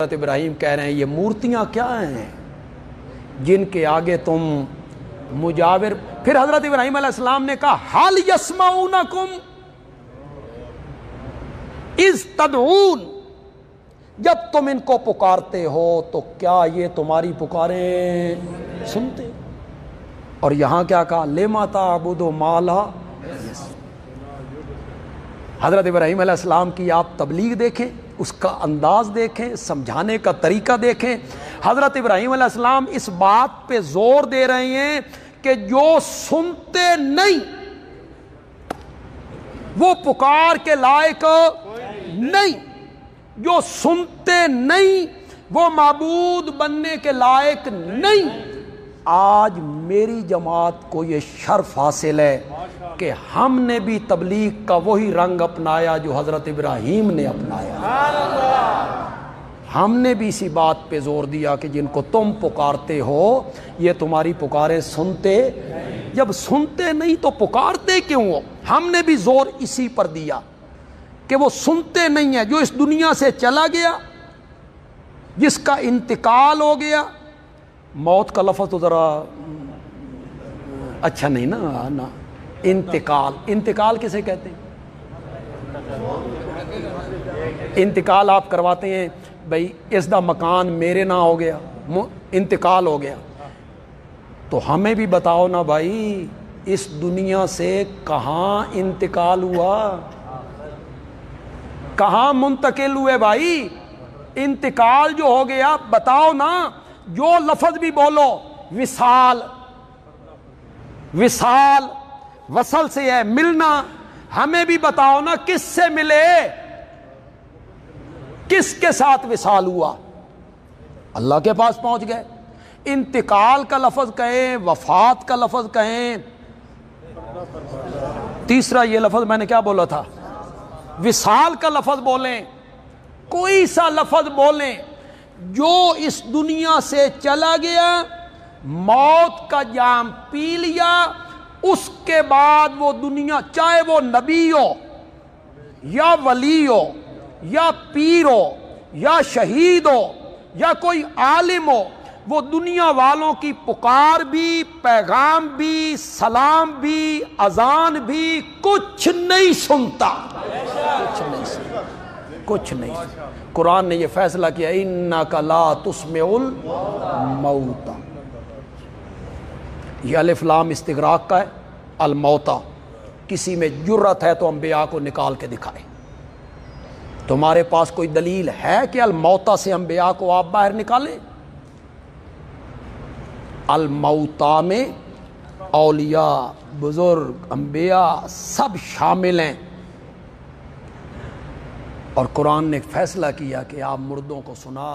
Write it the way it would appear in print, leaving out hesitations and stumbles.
حضرت ابراہیم کہہ رہے ہیں یہ مورتیاں کیا ہیں جن کے آگے تم مجاور. پھر حضرت ابراہیم علیہ السلام نے کہا حال یسمعونکم اذ تدعون، جب تم ان کو پکارتے ہو تو کیا یہ تمہاری پکاریں سنتے؟ اور یہاں کیا کہا لما تعبد ما لا یسمع. حضرت ابراہیم علیہ السلام کی آپ تبلیغ دیکھیں، اس کا انداز دیکھیں، سمجھانے کا طریقہ دیکھیں. حضرت ابراہیم علیہ السلام اس بات پہ زور دے رہے ہیں کہ جو سنتے نہیں وہ پکار کے لائق نہیں، جو سنتے نہیں وہ معبود بننے کے لائق نہیں. آج میری جماعت کو یہ شرف حاصل ہے کہ ہم نے بھی تبلیغ کا وہی رنگ اپنایا جو حضرت ابراہیم نے اپنایا. ہم نے بھی اسی بات پہ زور دیا کہ جن کو تم پکارتے ہو یہ تمہاری پکاریں سنتے. جب سنتے نہیں تو پکارتے کیوں ہو؟ ہم نے بھی زور اسی پر دیا کہ وہ سنتے نہیں ہیں. جو اس دنیا سے چلا گیا، جس کا انتقال ہو گیا. موت کا لفظ تو ذرا اچھا نہیں نا. انتقال، انتقال کسے کہتے ہیں؟ انتقال آپ کرواتے ہیں بھئی اس دا مکان میرے نہ ہو گیا، انتقال ہو گیا. تو ہمیں بھی بتاؤ نا بھائی اس دنیا سے کہاں انتقال ہوا، کہاں منتقل ہوئے بھائی؟ انتقال جو ہو گیا بتاؤ نا. جو لفظ بھی بولو، وصال، وصال وصل سے ہے ملنا. ہمیں بھی بتاؤ نا کس سے ملے، کس کے ساتھ وصال ہوا؟ اللہ کے پاس پہنچ گئے. انتقال کا لفظ کہیں، وفات کا لفظ کہیں، تیسرا یہ لفظ میں نے کیا بولا تھا، وصال کا لفظ بولیں، کوئی سا لفظ بولیں. جو اس دنیا سے چلا گیا، موت کا جام پی لیا، اس کے بعد وہ دنیا، چاہے وہ نبی ہو یا ولی ہو یا پیر ہو یا شہید ہو یا کوئی عالم ہو، وہ دنیا والوں کی پکار بھی، پیغام بھی، سلام بھی، اذان بھی کچھ نہیں سنتا. کچھ نہیں سنتا، کچھ نہیں سنتا. قرآن نے یہ فیصلہ کیا انک لا تسمع الموتى. یہ الف لام استغراق کا ہے. الموتى، کسی میں جرت ہے تو انبیاء کو نکال کے دکھائے. تمہارے پاس کوئی دلیل ہے کہ الموتى سے انبیاء کو آپ باہر نکالیں؟ الموتى میں اولیاء، بزرگ، انبیاء سب شامل ہیں. اور قرآن نے فیصلہ کیا کہ آپ مردوں کو سنا